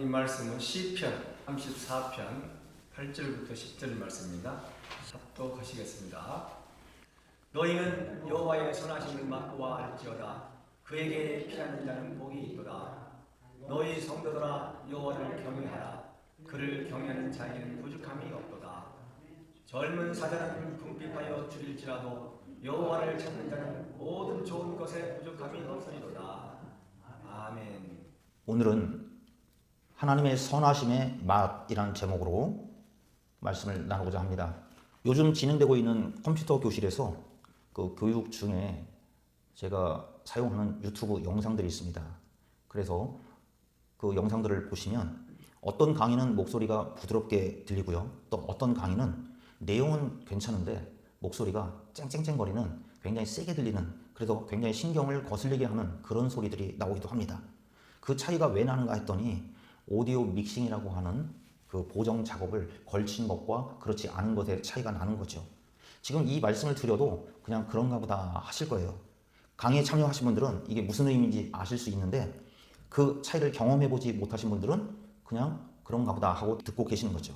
하나님 말씀은 시편 34편 8절부터 10절 말씀입니다. 합독하시겠습니다. 너희는 여호와의 선하심을 맛보아 알지어다. 그에게 피하는 자는 복이 있도다. 너희 성도들아 여호와를 경외하라. 그를 경외하는 자에게는 부족함이 없도다. 젊은 사자는 궁핍하여 줄일지라도 여호와를 찾는 자는 모든 좋은 것에 부족함이 없으리로다. 아멘. 오늘은 하나님의 선하심의 맛이라는 제목으로 말씀을 나누고자 합니다. 요즘 진행되고 있는 컴퓨터 교실에서 그 교육 중에 제가 사용하는 유튜브 영상들이 있습니다. 그래서 그 영상들을 보시면 어떤 강의는 목소리가 부드럽게 들리고요. 또 어떤 강의는 내용은 괜찮은데 목소리가 쨍쨍쨍거리는 굉장히 세게 들리는, 그래서 굉장히 신경을 거슬리게 하는 그런 소리들이 나오기도 합니다. 그 차이가 왜 나는가 했더니 오디오 믹싱이라고 하는 그 보정 작업을 걸친 것과 그렇지 않은 것의 차이가 나는 거죠. 지금 이 말씀을 드려도 그냥 그런가 보다 하실 거예요. 강의에 참여하신 분들은 이게 무슨 의미인지 아실 수 있는데 그 차이를 경험해보지 못하신 분들은 그냥 그런가 보다 하고 듣고 계시는 거죠.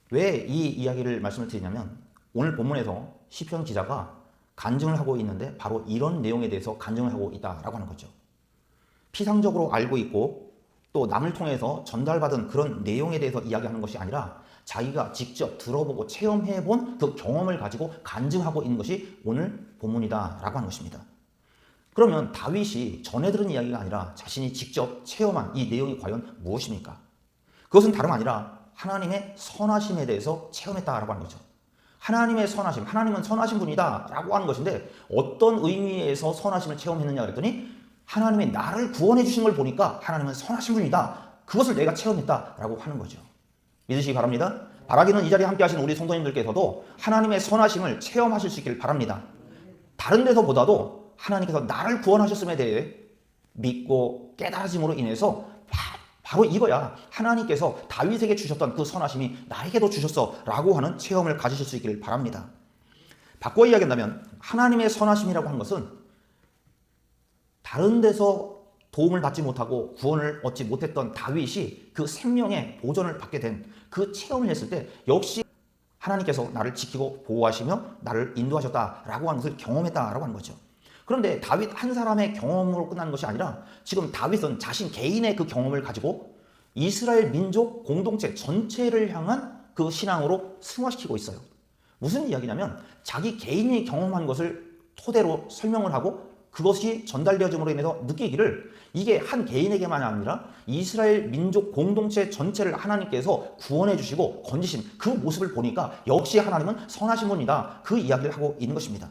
왜 이 이야기를 말씀을 드리냐면 오늘 본문에서 시편 기자가 간증을 하고 있는데 바로 이런 내용에 대해서 간증을 하고 있다라고 하는 거죠. 피상적으로 알고 있고 또 남을 통해서 전달받은 그런 내용에 대해서 이야기하는 것이 아니라 자기가 직접 들어보고 체험해본 그 경험을 가지고 간증하고 있는 것이 오늘 본문이다라고 하는 것입니다. 그러면 다윗이 전해 들은 이야기가 아니라 자신이 직접 체험한 이 내용이 과연 무엇입니까? 그것은 다름 아니라 하나님의 선하심에 대해서 체험했다라고 하는 거죠. 하나님의 선하심, 하나님은 선하신 분이다 라고 하는 것인데 어떤 의미에서 선하심을 체험했느냐 그랬더니 하나님이 나를 구원해 주신 걸 보니까 하나님은 선하신 분이다. 그것을 내가 체험했다라고 하는 거죠. 믿으시기 바랍니다. 바라기는 이 자리에 함께 하신 우리 성도님들께서도 하나님의 선하심을 체험하실 수 있기를 바랍니다. 다른 데서보다도 하나님께서 나를 구원하셨음에 대해 믿고 깨달아짐으로 인해서 바로 이거야. 하나님께서 다윗에게 주셨던 그 선하심이 나에게도 주셨어 라고 하는 체험을 가지실 수 있기를 바랍니다. 바꿔 이야기한다면 하나님의 선하심이라고 하는 것은 다른 데서 도움을 받지 못하고 구원을 얻지 못했던 다윗이 그 생명의 보전을 받게 된 그 체험을 했을 때 역시 하나님께서 나를 지키고 보호하시며 나를 인도하셨다라고 하는 것을 경험했다라고 하는 거죠. 그런데 다윗 한 사람의 경험으로 끝나는 것이 아니라 지금 다윗은 자신 개인의 그 경험을 가지고 이스라엘 민족 공동체 전체를 향한 그 신앙으로 승화시키고 있어요. 무슨 이야기냐면 자기 개인이 경험한 것을 토대로 설명을 하고 그것이 전달되어짐으로 인해서 느끼기를 이게 한 개인에게만 아니라 이스라엘 민족 공동체 전체를 하나님께서 구원해 주시고 건지신 그 모습을 보니까 역시 하나님은 선하신 분이다. 그 이야기를 하고 있는 것입니다.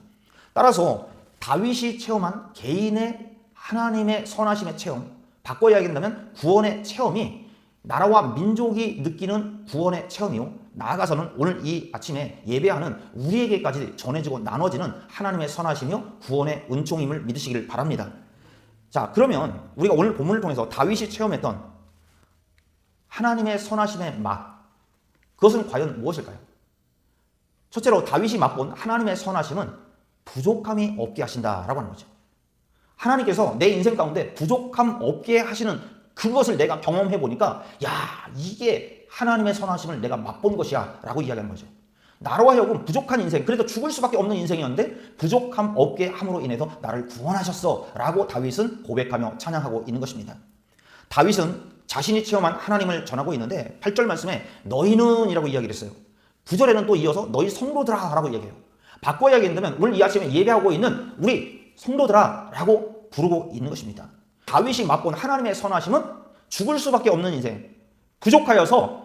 따라서 다윗이 체험한 개인의 하나님의 선하심의 체험, 바꿔 이야기한다면 구원의 체험이 나라와 민족이 느끼는 구원의 체험이요. 나아가서는 오늘 이 아침에 예배하는 우리에게까지 전해지고 나눠지는 하나님의 선하심이요 구원의 은총임을 믿으시기를 바랍니다. 자, 그러면 우리가 오늘 본문을 통해서 다윗이 체험했던 하나님의 선하심의 맛, 그것은 과연 무엇일까요? 첫째로 다윗이 맛본 하나님의 선하심은 부족함이 없게 하신다라고 하는 거죠. 하나님께서 내 인생 가운데 부족함 없게 하시는 그것을 내가 경험해 보니까 야, 이게 하나님의 선하심을 내가 맛본 것이야 라고 이야기하는 거죠. 나로 하여금 부족한 인생, 그래도 죽을 수밖에 없는 인생이었는데 부족함 없게 함으로 인해서 나를 구원하셨어 라고 다윗은 고백하며 찬양하고 있는 것입니다. 다윗은 자신이 체험한 하나님을 전하고 있는데 8절 말씀에 너희는 이라고 이야기를 했어요. 9절에는 또 이어서 너희 성도들아 라고 이야기해요. 바꿔 이야기한다면 오늘 이 아침에 예배하고 있는 우리 성도들아 라고 부르고 있는 것입니다. 다윗이 맛본 하나님의 선하심은 죽을 수밖에 없는 인생, 부족하여서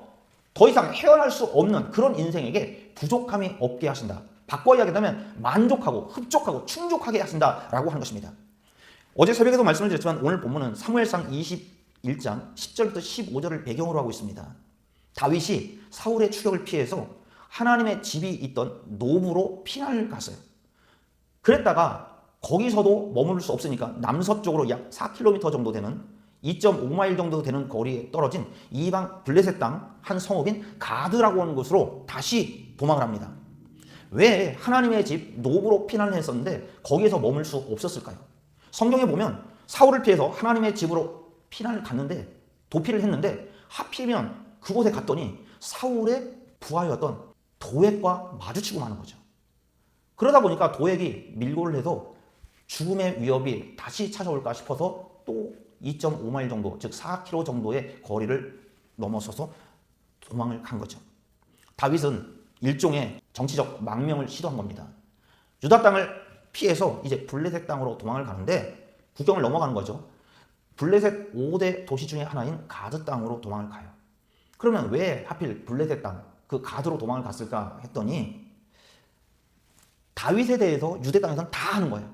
더 이상 헤어날 수 없는 그런 인생에게 부족함이 없게 하신다. 바꿔 이야기하면 만족하고 흡족하고 충족하게 하신다라고 하는 것입니다. 어제 새벽에도 말씀을 드렸지만 오늘 본문은 사무엘상 21장 10절부터 15절을 배경으로 하고 있습니다. 다윗이 사울의 추격을 피해서 하나님의 집이 있던 노브로 피난을 갔어요. 그랬다가 거기서도 머무를 수 없으니까 남서쪽으로 약 4km 정도 되는 2.5마일 정도 되는 거리에 떨어진 이방 블레셋 땅 한 성읍인 가드라고 하는 곳으로 다시 도망을 합니다. 왜 하나님의 집 노브로 피난을 했었는데 거기에서 머물 수 없었을까요? 성경에 보면 사울을 피해서 하나님의 집으로 피난을 갔는데 도피를 했는데 하필이면 그곳에 갔더니 사울의 부하였던 도액과 마주치고 마는 거죠. 그러다 보니까 도액이 밀고를 해서 죽음의 위협이 다시 찾아올까 싶어서 또 2.5마일 정도, 즉 4km 정도의 거리를 넘어서서 도망을 간 거죠. 다윗은 일종의 정치적 망명을 시도한 겁니다. 유다 땅을 피해서 이제 블레셋 땅으로 도망을 가는데 국경을 넘어가는 거죠. 블레셋 5대 도시 중에 하나인 가드 땅으로 도망을 가요. 그러면 왜 하필 블레셋 땅, 그 가드로 도망을 갔을까 했더니 다윗에 대해서 유대 땅에서는 다 아는 거예요.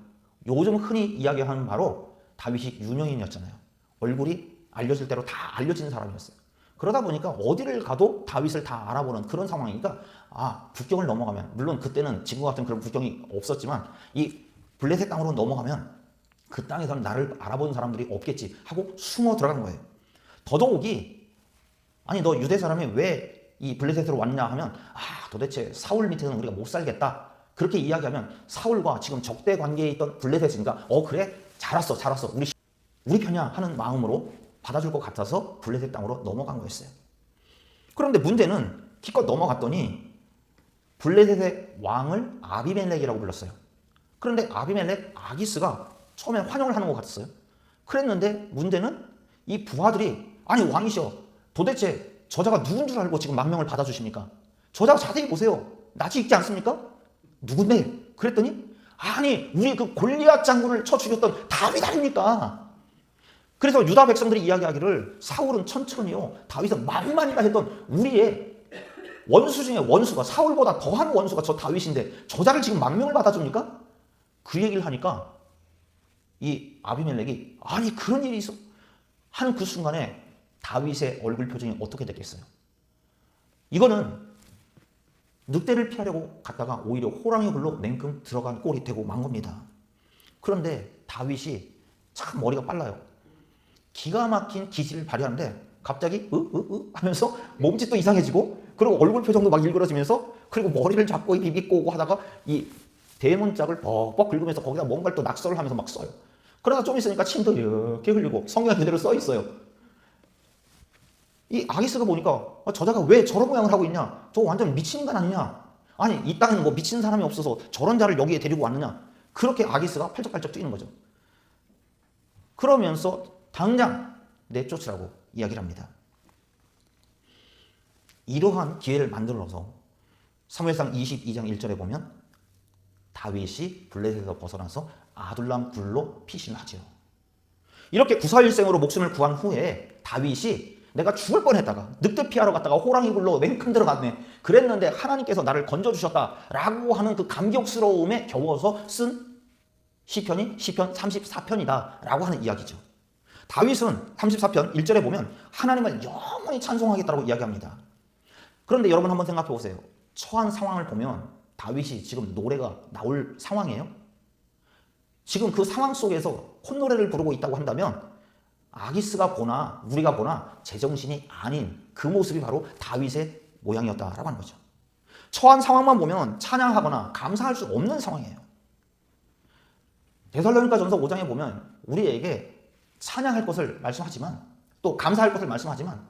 요즘 흔히 이야기하는 바로 다윗이 유명인이었잖아요. 얼굴이 알려질 대로 다 알려진 사람이었어요. 그러다 보니까 어디를 가도 다윗을 다 알아보는 그런 상황이니까 국경을 넘어가면, 물론 그때는 지금 같은 그런 국경이 없었지만 이 블레셋 땅으로 넘어가면 그 땅에서는 나를 알아보는 사람들이 없겠지 하고 숨어 들어간 거예요. 더더욱이 아니 너 유대 사람이 왜 이 블레셋으로 왔냐 하면 도대체 사울 밑에서는 우리가 못 살겠다. 그렇게 이야기하면 사울과 지금 적대 관계에 있던 블레셋이니까 그래 잘 왔어 우리 편이야 하는 마음으로 받아줄 것 같아서 블레셋 땅으로 넘어간 거였어요. 그런데 문제는 기껏 넘어갔더니 블레셋의 왕을 아비멜렉이라고 불렀어요. 그런데 아비멜렉 아기스가 처음에 환영을 하는 것 같았어요. 그랬는데 문제는 이 부하들이 아니 왕이셔 도대체 저자가 누군 줄 알고 지금 망명을 받아주십니까? 저자가 자세히 보세요. 낯이 익지 않습니까? 누군데? 그랬더니 아니 우리 그 골리앗 장군을 쳐 죽였던 다윗 아닙니까? 그래서 유다 백성들이 이야기하기를 사울은 천천히요 다윗은 만만이라 했던 우리의 원수 중에 원수가 사울보다 더한 원수가 저 다윗인데 저자를 지금 망명을 받아줍니까? 그 얘기를 하니까 이 아비멜렉이 아니 그런 일이 있어 하는 그 순간에 다윗의 얼굴 표정이 어떻게 됐겠어요? 이거는 늑대를 피하려고 갔다가 오히려 호랑이 굴로 냉큼 들어간 꼴이 되고 만 겁니다. 그런데 다윗이 참 머리가 빨라요. 기가 막힌 기질을 발휘하는데 갑자기 하면서 몸짓도 이상해지고 그리고 얼굴 표정도 막 일그러지면서 그리고 머리를 잡고 비비꼬고 하다가 이 대문짝을 뻑뻑 긁으면서 거기다 뭔가를 또 낙서를 하면서 막 써요. 그러다 좀 있으니까 침도 이렇게 흘리고 성경 그대로 써 있어요. 이 아기스가 보니까 저자가 왜 저런 모양을 하고 있냐? 저 완전 미친 인간 아니냐? 아니 이 땅에는 뭐 미친 사람이 없어서 저런 자를 여기에 데리고 왔느냐? 그렇게 아기스가 팔쩍팔쩍 뛰는 거죠. 그러면서 당장 내쫓으라고 이야기를 합니다. 이러한 기회를 만들어서 사무엘상 22장 1절에 보면 다윗이 블레셋에서 벗어나서 아둘람 굴로 피신을 하죠. 이렇게 구사일생으로 목숨을 구한 후에 다윗이 내가 죽을 뻔했다가 늑대 피하러 갔다가 호랑이 굴로 냉큼 들어갔네. 그랬는데 하나님께서 나를 건져주셨다라고 하는 그 감격스러움에 겨워서 쓴 시편이 시편 34편이다 라고 하는 이야기죠. 다윗은 34편 1절에 보면 하나님을 영원히 찬송하겠다고 이야기합니다. 그런데 여러분 한번 생각해 보세요. 처한 상황을 보면 다윗이 지금 노래가 나올 상황이에요? 지금 그 상황 속에서 콧노래를 부르고 있다고 한다면 아기스가 보나 우리가 보나 제정신이 아닌 그 모습이 바로 다윗의 모양이었다라고 하는 거죠. 처한 상황만 보면 찬양하거나 감사할 수 없는 상황이에요. 데살로니가전서 5장에 보면 우리에게 찬양할 것을 말씀하지만 또 감사할 것을 말씀하지만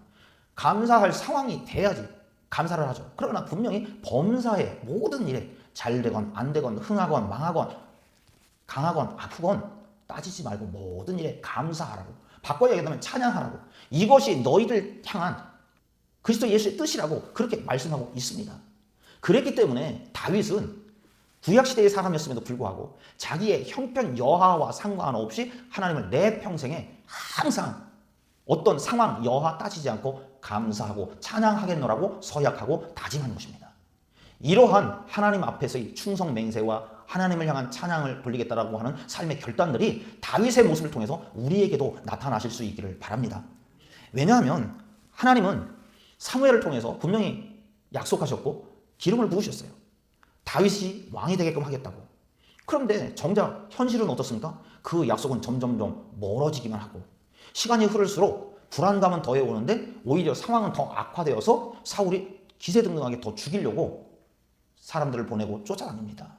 감사할 상황이 돼야지 감사를 하죠. 그러나 분명히 범사의 모든 일에 잘 되건 안 되건 흥하건 망하건 강하건 아프건 따지지 말고 모든 일에 감사하라고, 바꿔 얘기하면 찬양하라고, 이것이 너희들 향한 그리스도 예수의 뜻이라고 그렇게 말씀하고 있습니다. 그랬기 때문에 다윗은 구약시대의 사람이었음에도 불구하고 자기의 형편 여하와 상관없이 하나님을 내 평생에 항상 어떤 상황 여하 따지지 않고 감사하고 찬양하겠노라고 서약하고 다짐한 것입니다. 이러한 하나님 앞에서의 충성 맹세와 하나님을 향한 찬양을 돌리겠다라고 하는 삶의 결단들이 다윗의 모습을 통해서 우리에게도 나타나실 수 있기를 바랍니다. 왜냐하면 하나님은 사무엘을 통해서 분명히 약속하셨고 기름을 부으셨어요. 다윗이 왕이 되게끔 하겠다고. 그런데 정작 현실은 어떻습니까? 그 약속은 점점점 멀어지기만 하고 시간이 흐를수록 불안감은 더해오는데 오히려 상황은 더 악화되어서 사울이 기세등등하게 더 죽이려고 사람들을 보내고 쫓아다닙니다.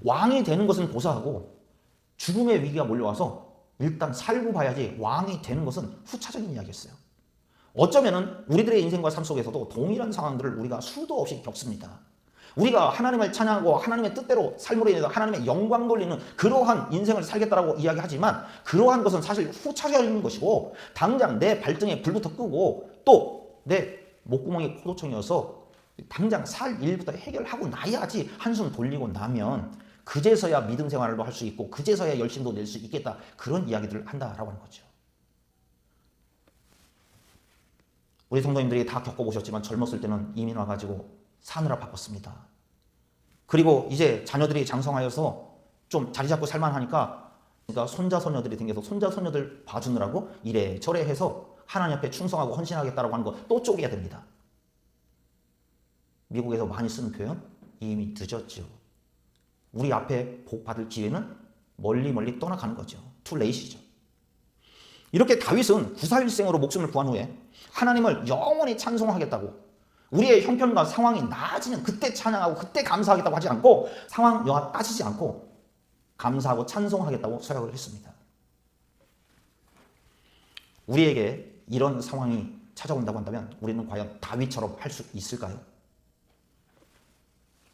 왕이 되는 것은 고사하고 죽음의 위기가 몰려와서 일단 살고 봐야지 왕이 되는 것은 후차적인 이야기였어요. 어쩌면은 우리들의 인생과 삶 속에서도 동일한 상황들을 우리가 수도 없이 겪습니다. 우리가 하나님을 찬양하고 하나님의 뜻대로 삶으로 인해서 하나님의 영광 돌리는 그러한 인생을 살겠다라고 이야기하지만 그러한 것은 사실 후차적인 것이고 당장 내 발등에 불부터 끄고 또 내 목구멍이 포도청이어서 당장 살 일부터 해결하고 나야지 한숨 돌리고 나면 그제서야 믿음 생활도 할 수 있고 그제서야 열심도 낼 수 있겠다 그런 이야기들을 한다라고 하는 거죠. 우리 성도님들이 다 겪어보셨지만 젊었을 때는 이민 와가지고 사느라 바빴습니다. 그리고 이제 자녀들이 장성하여서 좀 자리 잡고 살만하니까 그러니까 손자 손녀들이 생겨서 손자 손녀들 봐주느라고 이래저래 해서 하나님 앞에 충성하고 헌신하겠다라고 하는 거 또 쪼개야 됩니다. 미국에서 많이 쓰는 표현 이미 늦었죠. 우리 앞에 복 받을 기회는 멀리 떠나가는 거죠. too late이죠. 이렇게 다윗은 구사일생으로 목숨을 구한 후에 하나님을 영원히 찬송하겠다고 우리의 형편과 상황이 나아지면 그때 찬양하고 그때 감사하겠다고 하지 않고 상황 여하 따지지 않고 감사하고 찬송하겠다고 서약을 했습니다. 우리에게 이런 상황이 찾아온다고 한다면 우리는 과연 다윗처럼 할 수 있을까요?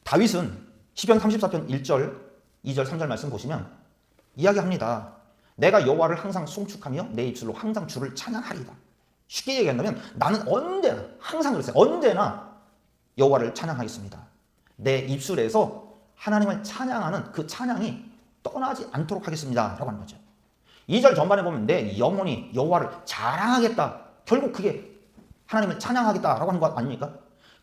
다윗은 시편 34편 1절, 2절, 3절 말씀 보시면 이야기합니다. 내가 여호와를 항상 송축하며 내 입술로 항상 주를 찬양하리이다. 쉽게 얘기한다면 나는 언제나 항상 그랬어요. 언제나 여호와를 찬양하겠습니다. 내 입술에서 하나님을 찬양하는 그 찬양이 떠나지 않도록 하겠습니다 라고 하는 거죠. 2절 전반에 보면 내 영혼이 여호와를 자랑하겠다. 결국 그게 하나님을 찬양하겠다라고 하는 것 아닙니까?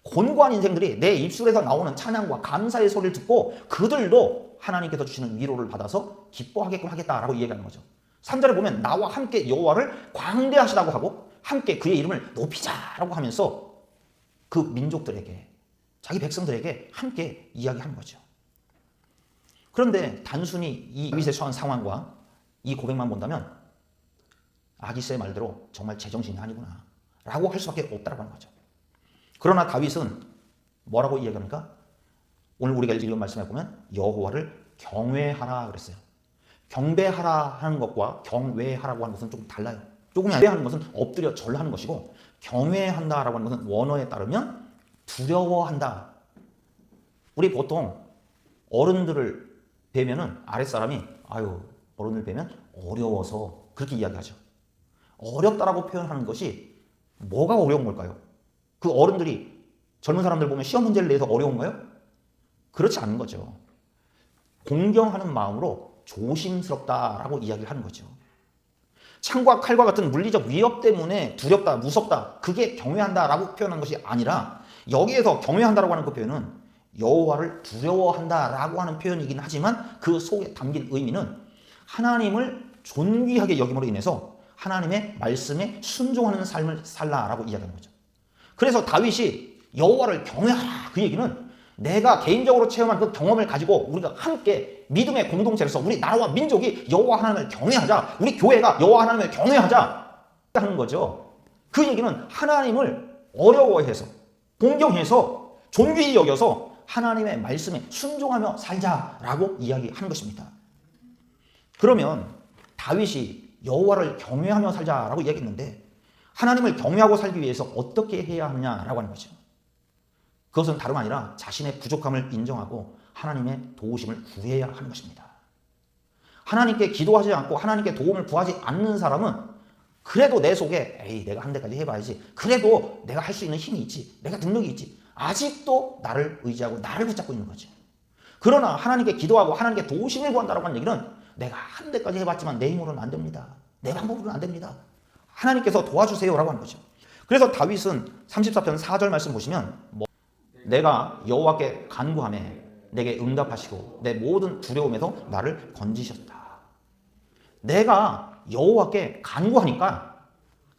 곤고한 인생들이 내 입술에서 나오는 찬양과 감사의 소리를 듣고 그들도 하나님께서 주시는 위로를 받아서 기뻐하게끔 하겠다라고 얘기하는 거죠. 3절에 보면 나와 함께 여호와를 광대하시다고 하고 함께 그의 이름을 높이자라고 하면서 그 민족들에게 자기 백성들에게 함께 이야기하는 거죠. 그런데 단순히 이 다윗에 처한 상황과 이 고백만 본다면 아기스의 말대로 정말 제정신이 아니구나 라고 할 수밖에 없다고 하는 거죠. 그러나 다윗은 뭐라고 이야기합니까? 오늘 우리가 읽은 말씀에 보면 여호와를 경외하라 그랬어요. 경배하라 하는 것과 경외하라고 하는 것은 조금 달라요. 조금 경배하는 것은 엎드려 절하는 것이고 경외한다라고 하는 것은 원어에 따르면 두려워한다. 우리 보통 어른들을 뵈면은 아랫사람이 아유 어른을 뵈면 어려워서 그렇게 이야기하죠. 어렵다라고 표현하는 것이 뭐가 어려운 걸까요? 그 어른들이 젊은 사람들 보면 시험 문제를 내서 어려운가요? 그렇지 않은 거죠. 공경하는 마음으로 조심스럽다라고 이야기를 하는 거죠. 창과 칼과 같은 물리적 위협 때문에 두렵다, 무섭다, 그게 경외한다라고 표현한 것이 아니라 여기에서 경외한다라고 하는 그 표현은 여호와를 두려워한다라고 하는 표현이긴 하지만 그 속에 담긴 의미는 하나님을 존귀하게 여김으로 인해서 하나님의 말씀에 순종하는 삶을 살라라고 이야기하는 거죠. 그래서 다윗이 여호와를 경외하라 그 얘기는 내가 개인적으로 체험한 그 경험을 가지고 우리가 함께 믿음의 공동체로서 우리 나라와 민족이 여호와 하나님을 경외하자, 우리 교회가 여호와 하나님을 경외하자 하는 거죠. 그 얘기는 하나님을 어려워해서 공경해서 존귀히 여겨서 하나님의 말씀에 순종하며 살자라고 이야기하는 것입니다. 그러면 다윗이 여호와를 경외하며 살자라고 이야기했는데 하나님을 경외하고 살기 위해서 어떻게 해야 하느냐라고 하는 거죠. 그것은 다름 아니라 자신의 부족함을 인정하고 하나님의 도우심을 구해야 하는 것입니다. 하나님께 기도하지 않고 하나님께 도움을 구하지 않는 사람은 그래도 내 속에 에이 내가 한 데까지 해봐야지, 그래도 내가 할 수 있는 힘이 있지, 내가 능력이 있지, 아직도 나를 의지하고 나를 붙잡고 있는 거죠. 그러나 하나님께 기도하고 하나님께 도우심을 구한다고 하는 얘기는 내가 한 데까지 해봤지만 내 힘으로는 안 됩니다. 내 방법으로는 안 됩니다. 하나님께서 도와주세요라고 하는 거죠. 그래서 다윗은 34편 4절 말씀 보시면 내가 여호와께 간구하매 내게 응답하시고 내 모든 두려움에서 나를 건지셨다. 내가 여호와께 간구하니까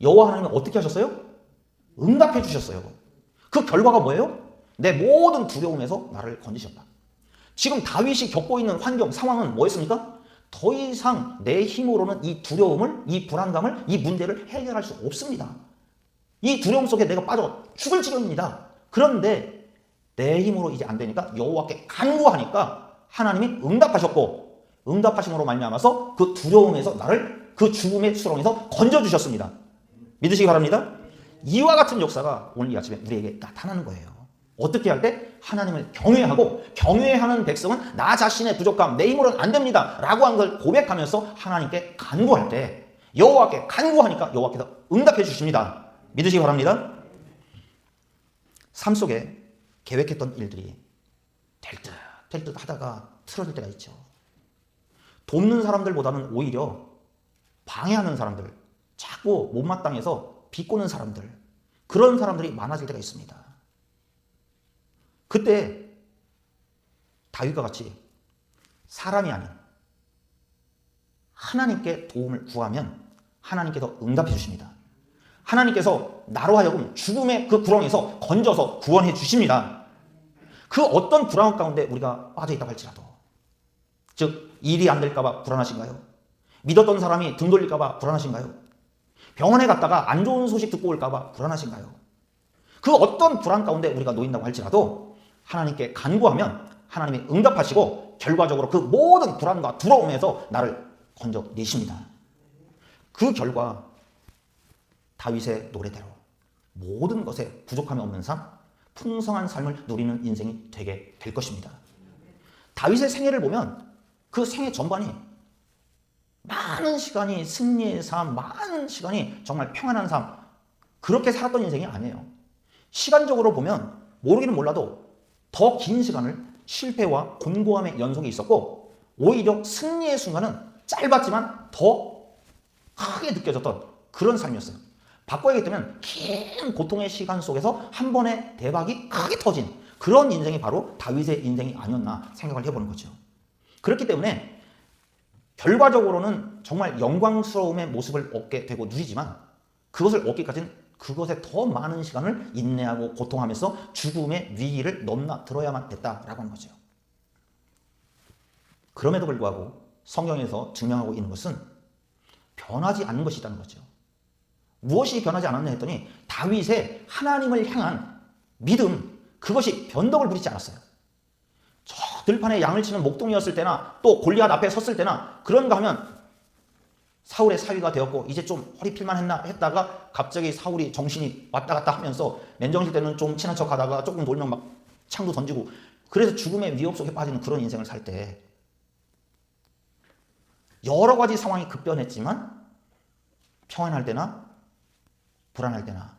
여호와 하나님은 어떻게 하셨어요? 응답해 주셨어요. 그 결과가 뭐예요? 내 모든 두려움에서 나를 건지셨다. 지금 다윗이 겪고 있는 환경, 상황은 뭐였습니까? 더 이상 내 힘으로는 이 두려움을, 이 불안감을, 이 문제를 해결할 수 없습니다. 이 두려움 속에 내가 빠져 죽을 지경입니다. 그런데 내 힘으로 이제 안 되니까 여호와께 간구하니까 하나님이 응답하셨고 응답하심으로 말미암아서 그 두려움에서 나를 그 죽음의 수렁에서 건져주셨습니다. 믿으시기 바랍니다. 이와 같은 역사가 오늘 이 아침에 우리에게 나타나는 거예요. 어떻게 할 때? 하나님을 경외하고, 경외하는 백성은 나 자신의 부족함, 내 힘으로는 안 됩니다 라고 한 걸 고백하면서 하나님께 간구할 때, 여호와께 간구하니까 여호와께서 응답해 주십니다. 믿으시기 바랍니다. 삶 속에 계획했던 일들이 될 듯 하다가 틀어질 때가 있죠. 돕는 사람들보다는 오히려 방해하는 사람들, 자꾸 못마땅해서 비꼬는 사람들, 그런 사람들이 많아질 때가 있습니다. 그때 다윗과 같이 사람이 아닌 하나님께 도움을 구하면 하나님께서 응답해 주십니다. 하나님께서 나로 하여금 죽음의 그 구렁에서 건져서 구원해 주십니다. 그 어떤 불안 가운데 우리가 빠져 있다고 할지라도, 즉 일이 안 될까 봐 불안하신가요? 믿었던 사람이 등 돌릴까 봐 불안하신가요? 병원에 갔다가 안 좋은 소식 듣고 올까 봐 불안하신가요? 그 어떤 불안 가운데 우리가 놓인다고 할지라도 하나님께 간구하면 하나님이 응답하시고 결과적으로 그 모든 불안과 두려움에서 나를 건져내십니다. 그 결과 다윗의 노래대로 모든 것에 부족함이 없는 삶, 풍성한 삶을 누리는 인생이 되게 될 것입니다. 다윗의 생애를 보면 그 생애 전반이 많은 시간이 승리의 삶, 많은 시간이 정말 평안한 삶, 그렇게 살았던 인생이 아니에요. 시간적으로 보면 모르기는 몰라도 더 긴 시간을 실패와 곤고함의 연속이 있었고, 오히려 승리의 순간은 짧았지만 더 크게 느껴졌던 그런 삶이었어요. 바꿔 얘기하면 긴 고통의 시간 속에서 한 번의 대박이 크게 터진 그런 인생이 바로 다윗의 인생이 아니었나 생각을 해보는 거죠. 그렇기 때문에 결과적으로는 정말 영광스러움의 모습을 얻게 되고 누리지만, 그것을 얻기까지는 그것에 더 많은 시간을 인내하고 고통하면서 죽음의 위기를 넘나들어야만 됐다라고 하는 거죠. 그럼에도 불구하고 성경에서 증명하고 있는 것은 변하지 않는 것이 있다는 거죠. 무엇이 변하지 않았냐 했더니 다윗의 하나님을 향한 믿음, 그것이 변덕을 부리지 않았어요. 저 들판에 양을 치는 목동이었을 때나 또 골리앗 앞에 섰을 때나 그런가 하면 사울의 사위가 되었고 이제 좀 허리 필만 했다가 갑자기 사울이 정신이 왔다 갔다 하면서 맨정실 때는 좀 친한 척 하다가 조금 놀면 막 창도 던지고, 그래서 죽음의 위협 속에 빠지는 그런 인생을 살 때 여러 가지 상황이 급변했지만 평안할 때나 불안할 때나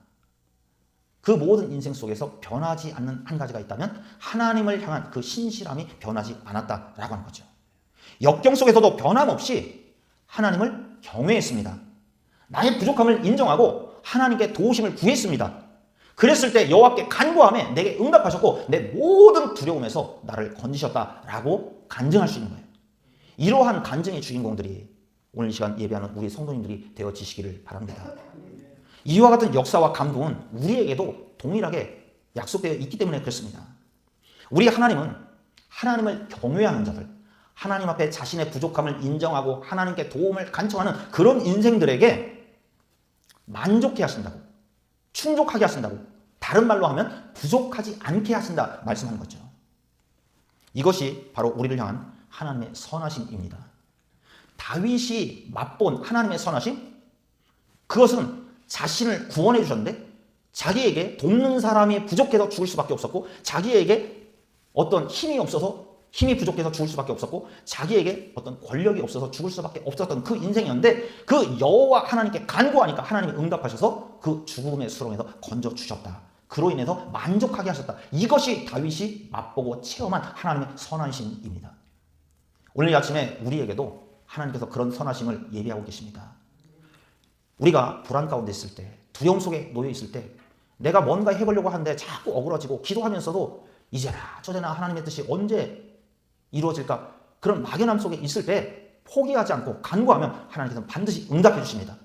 그 모든 인생 속에서 변하지 않는 한 가지가 있다면 하나님을 향한 그 신실함이 변하지 않았다라고 하는 거죠. 역경 속에서도 변함없이 하나님을 경외했습니다. 나의 부족함을 인정하고 하나님께 도우심을 구했습니다. 그랬을 때 여호와께 간구하며 내게 응답하셨고 내 모든 두려움에서 나를 건지셨다라고 간증할 수 있는 거예요. 이러한 간증의 주인공들이 오늘 이 시간 예배하는 우리 성도님들이 되어지시기를 바랍니다. 이와 같은 역사와 감동은 우리에게도 동일하게 약속되어 있기 때문에 그렇습니다. 우리 하나님은 하나님을 경외하는 자들, 하나님 앞에 자신의 부족함을 인정하고 하나님께 도움을 간청하는 그런 인생들에게 만족해 하신다고, 충족하게 하신다고, 다른 말로 하면 부족하지 않게 하신다 말씀하는 거죠. 이것이 바로 우리를 향한 하나님의 선하심입니다. 다윗이 맛본 하나님의 선하심, 그것은 자신을 구원해 주셨는데 자기에게 돕는 사람이 부족해서 죽을 수밖에 없었고, 자기에게 어떤 힘이 부족해서 죽을 수밖에 없었고, 자기에게 어떤 권력이 없어서 죽을 수밖에 없었던 그 인생이었는데 그 여호와 하나님께 간구하니까 하나님이 응답하셔서 그 죽음의 수렁에서 건져주셨다. 그로 인해서 만족하게 하셨다. 이것이 다윗이 맛보고 체험한 하나님의 선하심입니다. 오늘 이 아침에 우리에게도 하나님께서 그런 선하심을 예비하고 계십니다. 우리가 불안 가운데 있을 때, 두려움 속에 놓여 있을 때, 내가 뭔가 해보려고 하는데 자꾸 어그러지고 기도하면서도 이제나 저제나 하나님의 뜻이 언제 이루어질까, 그런 막연함 속에 있을 때 포기하지 않고 간구하면 하나님께서는 반드시 응답해 주십니다.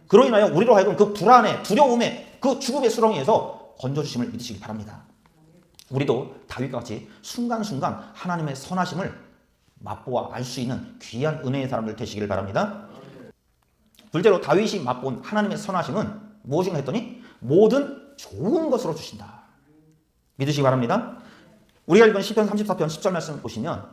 그로 인하여 우리로 하여금 그 불안에, 두려움에, 그 죽음의 수렁에서 건져주심을 믿으시기 바랍니다. 우리도 다윗과 같이 순간순간 하나님의 선하심을 맛보아 알 수 있는 귀한 은혜의 사람들 되시기를 바랍니다. 둘째로 다윗이 맛본 하나님의 선하심은 무엇인가 했더니 모든 좋은 것으로 주신다. 믿으시기 바랍니다. 우리가 읽은 시편 34편 10절 말씀 보시면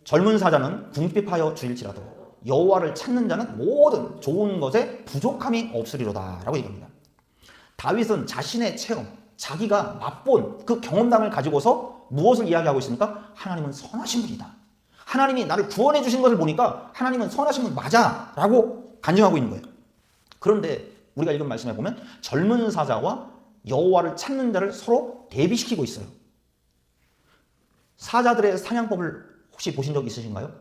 젊은 사자는 궁핍하여 주일지라도 여호와를 찾는 자는 모든 좋은 것에 부족함이 없으리로다 라고 얘기합니다. 다윗은 자신의 체험, 자기가 맛본 그 경험담을 가지고서 무엇을 이야기하고 있습니까? 하나님은 선하신 분이다. 하나님이 나를 구원해 주신 것을 보니까 하나님은 선하신 분 맞아 라고 간증하고 있는 거예요. 그런데 우리가 읽은 말씀에 보면 젊은 사자와 여호와를 찾는 자를 서로 대비시키고 있어요. 사자들의 사냥법을 혹시 보신 적 있으신가요?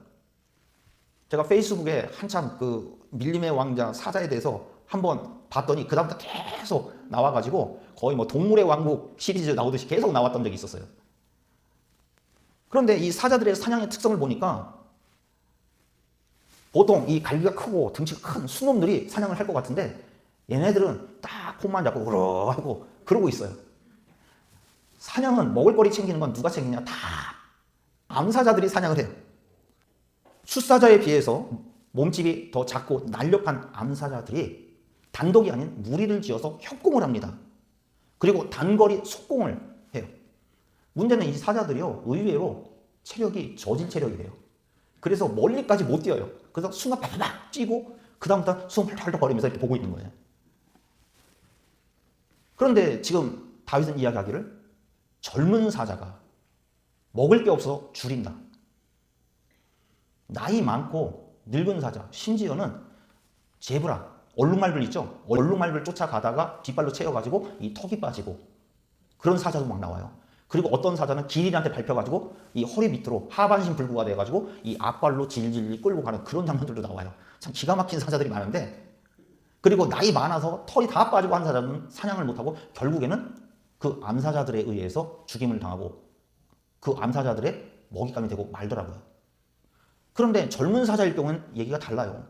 제가 페이스북에 한참 그 밀림의 왕자 사자에 대해서 한번 봤더니 그 다음부터 계속 나와가지고 거의 뭐 동물의 왕국 시리즈 나오듯이 계속 나왔던 적이 있었어요. 그런데 이 사자들의 사냥의 특성을 보니까 보통 이 갈비가 크고 등치가 큰 순놈들이 사냥을 할 것 같은데 얘네들은 딱 폰만 잡고 으르 하고 그러고 있어요. 사냥은 먹을거리 챙기는 건 누가 챙기냐? 다 암사자들이 사냥을 해요. 숫사자에 비해서 몸집이 더 작고 날렵한 암사자들이 단독이 아닌 무리를 지어서 협공을 합니다. 그리고 단거리 속공을 해요. 문제는 이 사자들이요, 의외로 체력이 저질 체력이래요. 그래서 멀리까지 못 뛰어요. 그래서 순간 바바박 뛰고 그 다음부터 숨 헐떡헐떡 거리면서 이렇게 보고 있는 거예요. 그런데 지금 다윗은 이야기하기를 젊은 사자가 먹을 게 없어서 줄인다. 나이 많고 늙은 사자, 심지어는 제브라, 얼룩말들 있죠? 얼룩말들 쫓아가다가 뒷발로 채워가지고 이 턱이 빠지고 그런 사자도 막 나와요. 그리고 어떤 사자는 기린한테 밟혀가지고 이 허리 밑으로 하반신 불구가 돼가지고 이 앞발로 질질 끌고 가는 그런 장면들도 나와요. 참 기가 막힌 사자들이 많은데, 그리고 나이 많아서 털이 다 빠지고 한 사자는 사냥을 못하고 결국에는 그 암사자들에 의해서 죽임을 당하고 그 암사자들의 먹잇감이 되고 말더라고요. 그런데 젊은 사자일 경우는 얘기가 달라요.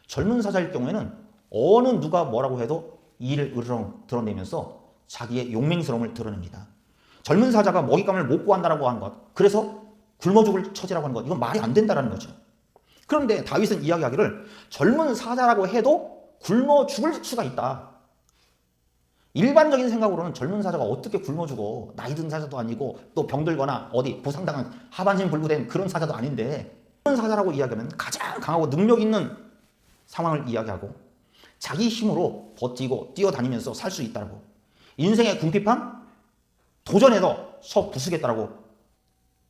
젊은 사자일 경우에는 어느 누가 뭐라고 해도 이를 으르렁 드러내면서 자기의 용맹스러움을 드러냅니다. 젊은 사자가 먹잇감을 못 구한다라고 하는 것, 그래서 굶어 죽을 처지라고 하는 것, 이건 말이 안 된다라는 거죠. 그런데 다윗은 이야기하기를 젊은 사자라고 해도 굶어 죽을 수가 있다. 일반적인 생각으로는 젊은 사자가 어떻게 굶어 죽어? 나이 든 사자도 아니고 또 병들거나 어디 부상당한 하반신 불구된 그런 사자도 아닌데, 젊은 사자라고 이야기하면 가장 강하고 능력 있는 상황을 이야기하고 자기 힘으로 버티고 뛰어다니면서 살 수 있다고, 인생의 궁핍함 도전해서 서 부수겠다라고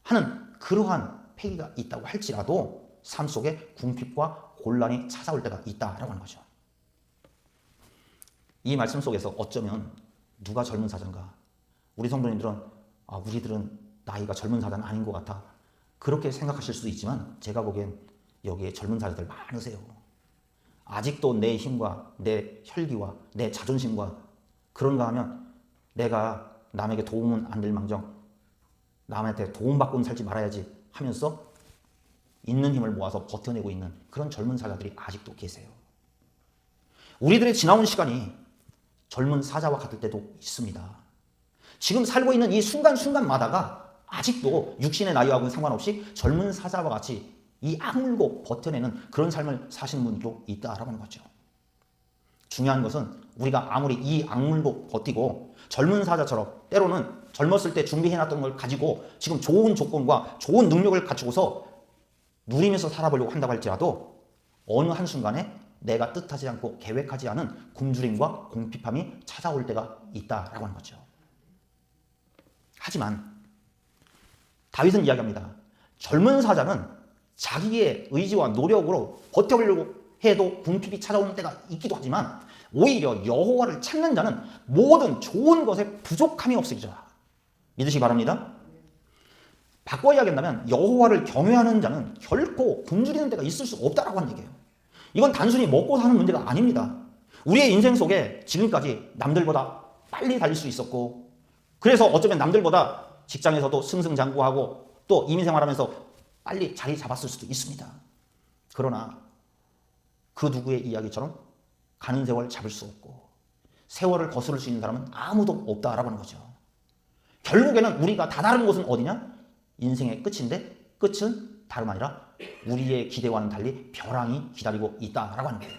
하는 그러한 패기가 있다고 할지라도 삶 속에 궁핍과 곤란이 찾아올 때가 있다라고 하는 거죠. 이 말씀 속에서 어쩌면 누가 젊은 사자인가? 우리 성도님들은 우리들은 나이가 젊은 사자는 아닌 것 같아, 그렇게 생각하실 수도 있지만 제가 보기엔 여기에 젊은 사자들 많으세요. 아직도 내 힘과 내 혈기와 내 자존심과 그런가 하면 내가 남에게 도움은 안 될 망정 남한테 도움받고는 살지 말아야지 하면서 있는 힘을 모아서 버텨내고 있는 그런 젊은 사자들이 아직도 계세요. 우리들의 지나온 시간이 젊은 사자와 같을 때도 있습니다. 지금 살고 있는 이 순간순간마다가 아직도 육신의 나이하고는 상관없이 젊은 사자와 같이 이 악물고 버텨내는 그런 삶을 사시는 분도 있다라고 하는 거죠. 중요한 것은 우리가 아무리 이 악물고 버티고 젊은 사자처럼 때로는 젊었을 때 준비해놨던 걸 가지고 지금 좋은 조건과 좋은 능력을 갖추고서 누리면서 살아보려고 한다고 할지라도 어느 한순간에 내가 뜻하지 않고 계획하지 않은 굶주림과 궁핍함이 찾아올 때가 있다라고 하는 거죠. 하지만 다윗은 이야기합니다. 젊은 사자는 자기의 의지와 노력으로 버텨보려고 해도 궁핍이 찾아오는 때가 있기도 하지만 오히려 여호와를 찾는 자는 모든 좋은 것에 부족함이 없으리라. 믿으시기 바랍니다. 바꿔 이야기한다면 여호와를 경외하는 자는 결코 굶주리는 때가 있을 수 없다라고 하는 얘기예요. 이건 단순히 먹고 사는 문제가 아닙니다. 우리의 인생 속에 지금까지 남들보다 빨리 달릴 수 있었고, 그래서 어쩌면 남들보다 직장에서도 승승장구하고 또 이민생활하면서 빨리 자리 잡았을 수도 있습니다. 그러나 그 누구의 이야기처럼 가는 세월 잡을 수 없고 세월을 거스를 수 있는 사람은 아무도 없다라고 하는 거죠. 결국에는 우리가 다다른 곳은 어디냐? 인생의 끝인데 끝은 다름 아니라 우리의 기대와는 달리 벼랑이 기다리고 있다라고 하는 거예요.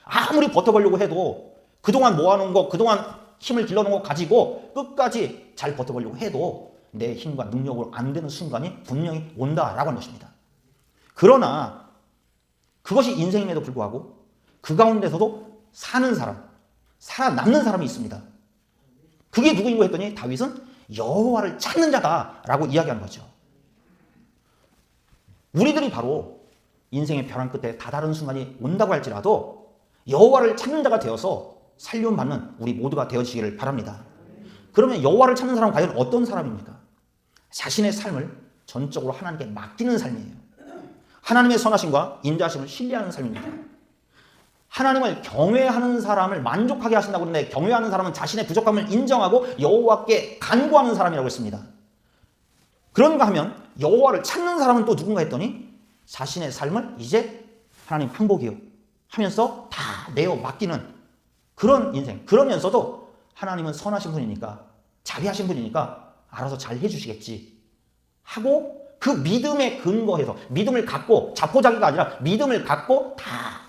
아무리 버텨보려고 해도 그동안 모아놓은 거, 그동안 힘을 길러놓은 거 가지고 끝까지 잘 버텨보려고 해도 내 힘과 능력으로 안 되는 순간이 분명히 온다라고 하는 것입니다. 그러나 그것이 인생임에도 불구하고 그 가운데서도 사는 사람, 살아남는 사람이 있습니다. 그게 누구인고 했더니 다윗은 여호와를 찾는 자다라고 이야기하는 거죠. 우리들이 바로 인생의 벼랑 끝에 다다른 순간이 온다고 할지라도 여호와를 찾는 자가 되어서 살려받는 우리 모두가 되어지기를 바랍니다. 그러면 여호와를 찾는 사람은 과연 어떤 사람입니까? 자신의 삶을 전적으로 하나님께 맡기는 삶이에요. 하나님의 선하심과 인자하심을 신뢰하는 삶입니다. 하나님을 경외하는 사람을 만족하게 하신다고 하는데 경외하는 사람은 자신의 부족함을 인정하고 여호와께 간구하는 사람이라고 했습니다. 그런가 하면 여호와를 찾는 사람은 또 누군가 했더니 자신의 삶을 이제 하나님 항복이요 하면서 다 내어 맡기는 그런 인생. 그러면서도 하나님은 선하신 분이니까 자비하신 분이니까 알아서 잘 해주시겠지 하고 그 믿음에 근거해서 믿음을 갖고 자포자기가 아니라 믿음을 갖고 다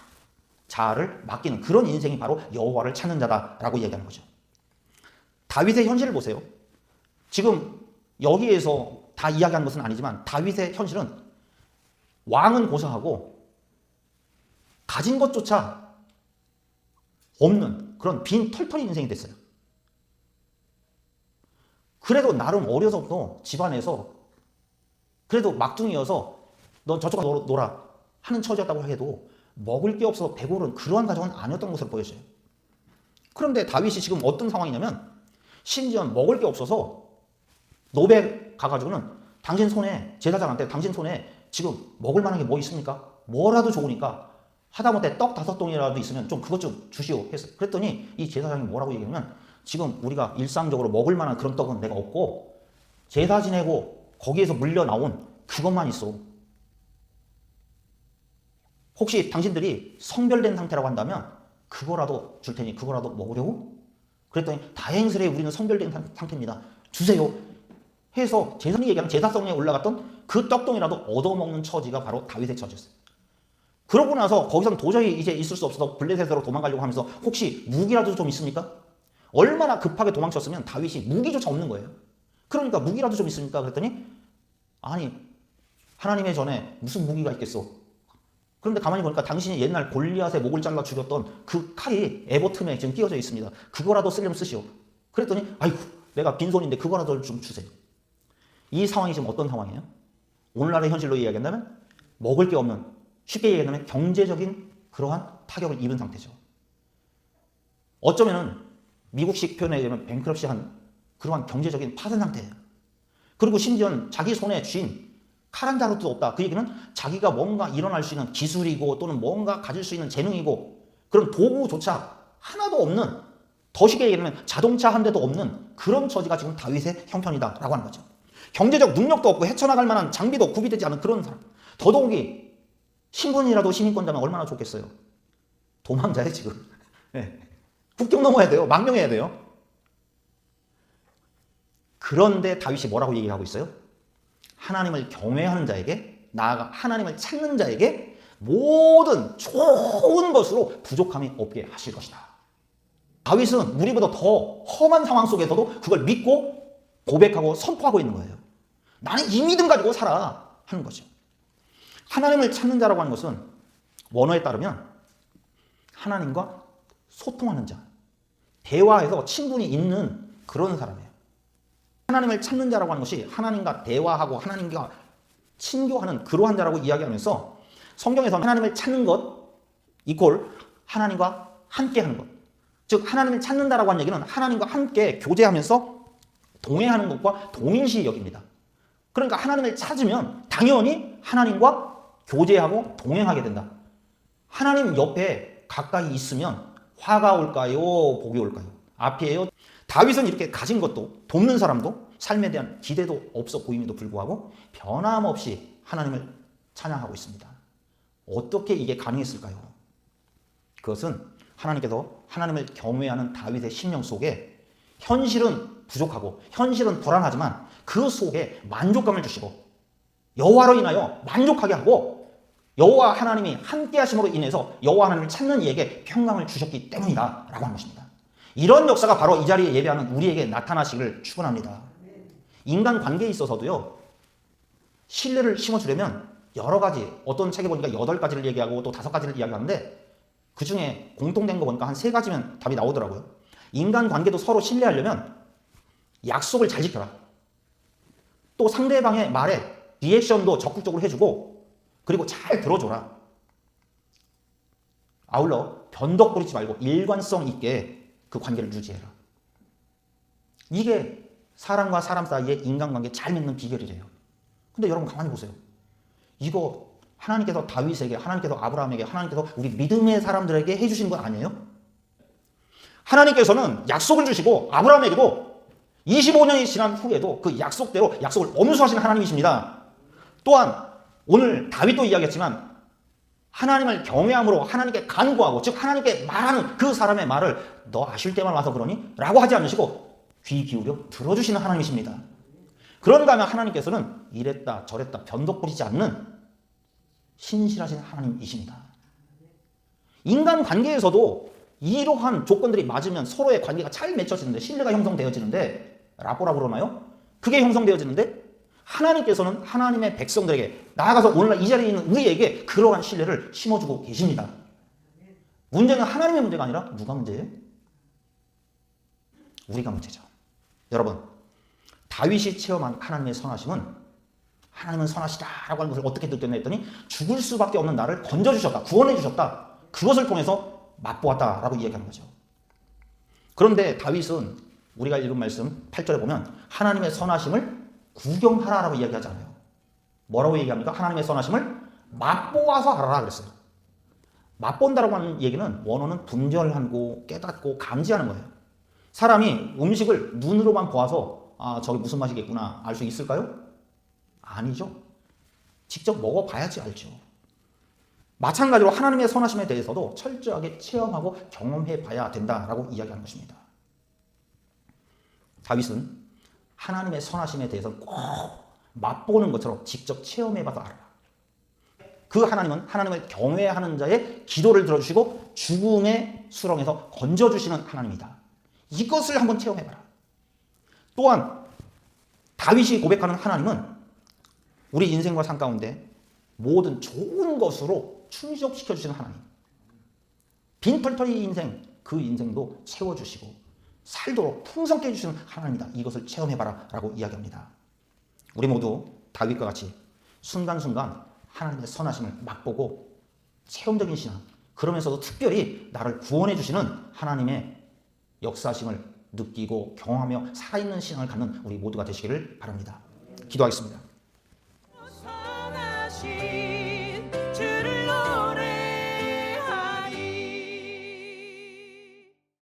자아를 맡기는 그런 인생이 바로 여호와를 찾는 자다라고 얘기하는 거죠. 다윗의 현실을 보세요. 지금 여기에서 다 이야기하는 것은 아니지만 다윗의 현실은 왕은 고사하고 가진 것조차 없는 그런 빈 털털이 인생이 됐어요. 그래도 나름 어려서부터 집안에서 그래도 막둥이여서 너 저쪽 가서 놀아 하는 처지였다고 해도 먹을 게 없어서 배고른 그러한 가정은 아니었던 것으로 보여져요. 그런데 다윗이 지금 어떤 상황이냐면 심지어 먹을 게 없어서 노베 가가지고는 당신 손에 제사장한테 당신 손에 지금 먹을 만한 게 뭐 있습니까? 뭐라도 좋으니까 하다못해 떡 5동이라도 있으면 좀 그것 좀 주시오 했어요. 그랬더니 이 제사장이 뭐라고 얘기하냐면 지금 우리가 일상적으로 먹을 만한 그런 떡은 내가 없고 제사 지내고 거기에서 물려 나온 그것만 있어. 혹시 당신들이 성별된 상태라고 한다면 그거라도 줄 테니 그거라도 먹으려고? 그랬더니 다행스레 우리는 성별된 상태입니다. 주세요. 해서 제사장이 얘기하는 제사성에 올라갔던 그 떡동이라도 얻어먹는 처지가 바로 다윗의 처지였어요. 그러고 나서 거기서는 도저히 이제 있을 수 없어서 블레셋으로 도망가려고 하면서 혹시 무기라도 좀 있습니까? 얼마나 급하게 도망쳤으면 다윗이 무기조차 없는 거예요. 그러니까 무기라도 좀 있습니까? 그랬더니 아니 하나님의 전에 무슨 무기가 있겠어. 그런데 가만히 보니까 당신이 옛날 골리앗의 목을 잘라 죽였던 그 칼이 에봇 틈에 지금 끼워져 있습니다. 그거라도 쓰려면 쓰시오. 그랬더니 아이고 내가 빈손인데 그거라도 좀 주세요. 이 상황이 지금 어떤 상황이에요? 오늘날의 현실로 이야기한다면 먹을 게 없는 쉽게 얘기하면 경제적인 그러한 타격을 입은 상태죠. 어쩌면 미국식 표현에 의하면 뱅크럽시한 그러한 경제적인 파산 상태예요. 그리고 심지어 자기 손에 쥔 칼 한 자루도 없다. 그 얘기는 자기가 뭔가 일어날 수 있는 기술이고 또는 뭔가 가질 수 있는 재능이고 그런 도구조차 하나도 없는 더 쉽게 얘기하면 자동차 한 대도 없는 그런 처지가 지금 다윗의 형편이다라고 하는 거죠. 경제적 능력도 없고 헤쳐나갈 만한 장비도 구비되지 않은 그런 사람. 더더욱이 신분이라도 시민권자면 얼마나 좋겠어요. 도망자예요 지금. 네. 국경 넘어야 돼요. 망명해야 돼요. 그런데 다윗이 뭐라고 얘기하고 있어요? 하나님을 경외하는 자에게 나아가 하나님을 찾는 자에게 모든 좋은 것으로 부족함이 없게 하실 것이다. 다윗은 우리보다 더 험한 상황 속에서도 그걸 믿고 고백하고 선포하고 있는 거예요. 나는 이 믿음 가지고 살아 하는 거죠. 하나님을 찾는 자라고 하는 것은 원어에 따르면 하나님과 소통하는 자, 대화해서 친분이 있는 그런 사람이에요. 하나님을 찾는 자라고 하는 것이 하나님과 대화하고 하나님과 친교하는 그러한 자라고 이야기하면서 성경에서는 하나님을 찾는 것 이퀄 하나님과 함께 하는 것. 즉 하나님을 찾는다라고 하는 얘기는 하나님과 함께 교제하면서 동행하는 것과 동일시 여깁니다. 그러니까 하나님을 찾으면 당연히 하나님과 교제하고 동행하게 된다. 하나님 옆에 가까이 있으면 화가 올까요? 복이 올까요? 앞이에요. 다윗은 이렇게 가진 것도 돕는 사람도 삶에 대한 기대도 없어 보임에도 불구하고 변함없이 하나님을 찬양하고 있습니다. 어떻게 이게 가능했을까요? 그것은 하나님께서 하나님을 경외하는 다윗의 심령 속에 현실은 부족하고 현실은 불안하지만 그 속에 만족감을 주시고 여호와로 인하여 만족하게 하고 여호와 하나님이 함께 하심으로 인해서 여호와 하나님을 찾는 이에게 평강을 주셨기 때문이다 라고 하는 것입니다. 이런 역사가 바로 이 자리에 예배하는 우리에게 나타나시기를 축원합니다. 인간 관계에 있어서도요. 신뢰를 심어주려면 여러 가지, 어떤 책에 보니까 8가지를 얘기하고 또 5가지를 이야기하는데 그 중에 공통된 거 보니까 한 3가지면 답이 나오더라고요. 인간관계도 서로 신뢰하려면 약속을 잘 지켜라. 또 상대방의 말에 리액션도 적극적으로 해주고 그리고 잘 들어줘라. 아울러 변덕 부리지 말고 일관성 있게 그 관계를 유지해라. 이게 사람과 사람 사이의 인간관계 잘 맺는 비결이래요. 근데 여러분 가만히 보세요. 이거 하나님께서 다윗에게, 하나님께서 아브라함에게, 하나님께서 우리 믿음의 사람들에게 해주신 건 아니에요? 하나님께서는 약속을 주시고 아브라함에게도 25년이 지난 후에도 그 약속대로 약속을 엄수하시는 하나님이십니다. 또한 오늘 다윗도 이야기했지만 하나님을 경외함으로 하나님께 간구하고 즉 하나님께 말하는 그 사람의 말을 너 아실 때만 와서 그러니? 라고 하지 않으시고 귀 기울여 들어주시는 하나님이십니다. 그런가 하면 하나님께서는 이랬다 저랬다 변덕 부리지 않는 신실하신 하나님이십니다. 인간관계에서도 이러한 조건들이 맞으면 서로의 관계가 잘 맺혀지는데 신뢰가 형성되어지는데 라뽀라고 그러나요? 그게 형성되어지는데 하나님께서는 하나님의 백성들에게 나아가서 오늘날 이 자리에 있는 우리에게 그러한 신뢰를 심어주고 계십니다. 문제는 하나님의 문제가 아니라 누가 문제예요? 우리가 문제죠. 여러분, 다윗이 체험한 하나님의 선하심은 하나님은 선하시다라고 하는 것을 어떻게 느꼈나 했더니 죽을 수밖에 없는 나를 건져주셨다. 구원해 주셨다. 그것을 통해서 맛보았다라고 이야기하는 거죠. 그런데 다윗은 우리가 읽은 말씀 8절에 보면 하나님의 선하심을 구경하라라고 이야기하지 않아요. 뭐라고 얘기합니까? 하나님의 선하심을 맛보아서 알아라 그랬어요. 맛본다라고 하는 얘기는 원어는 분별하고 깨닫고 감지하는 거예요. 사람이 음식을 눈으로만 보아서 저게 무슨 맛이겠구나 알 수 있을까요? 아니죠. 직접 먹어봐야지 알죠. 마찬가지로 하나님의 선하심에 대해서도 철저하게 체험하고 경험해 봐야 된다라고 이야기하는 것입니다. 다윗은 하나님의 선하심에 대해서 꼭 맛보는 것처럼 직접 체험해 봐서 알아라. 그 하나님은 하나님을 경외하는 자의 기도를 들어주시고 죽음의 수렁에서 건져주시는 하나님이다. 이것을 한번 체험해봐라. 또한 다윗이 고백하는 하나님은 우리 인생과 삶 가운데 모든 좋은 것으로 충족시켜주시는 하나님. 빈털터리 인생, 그 인생도 채워주시고 살도록 풍성케 해주시는 하나님이다. 이것을 체험해봐라 라고 이야기합니다. 우리 모두 다윗과 같이 순간순간 하나님의 선하심을 맛보고 체험적인 신앙, 그러면서도 특별히 나를 구원해 주시는 하나님의 역사심을 느끼고 경험하며 살아있는 신앙을 갖는 우리 모두가 되시기를 바랍니다. 기도하겠습니다.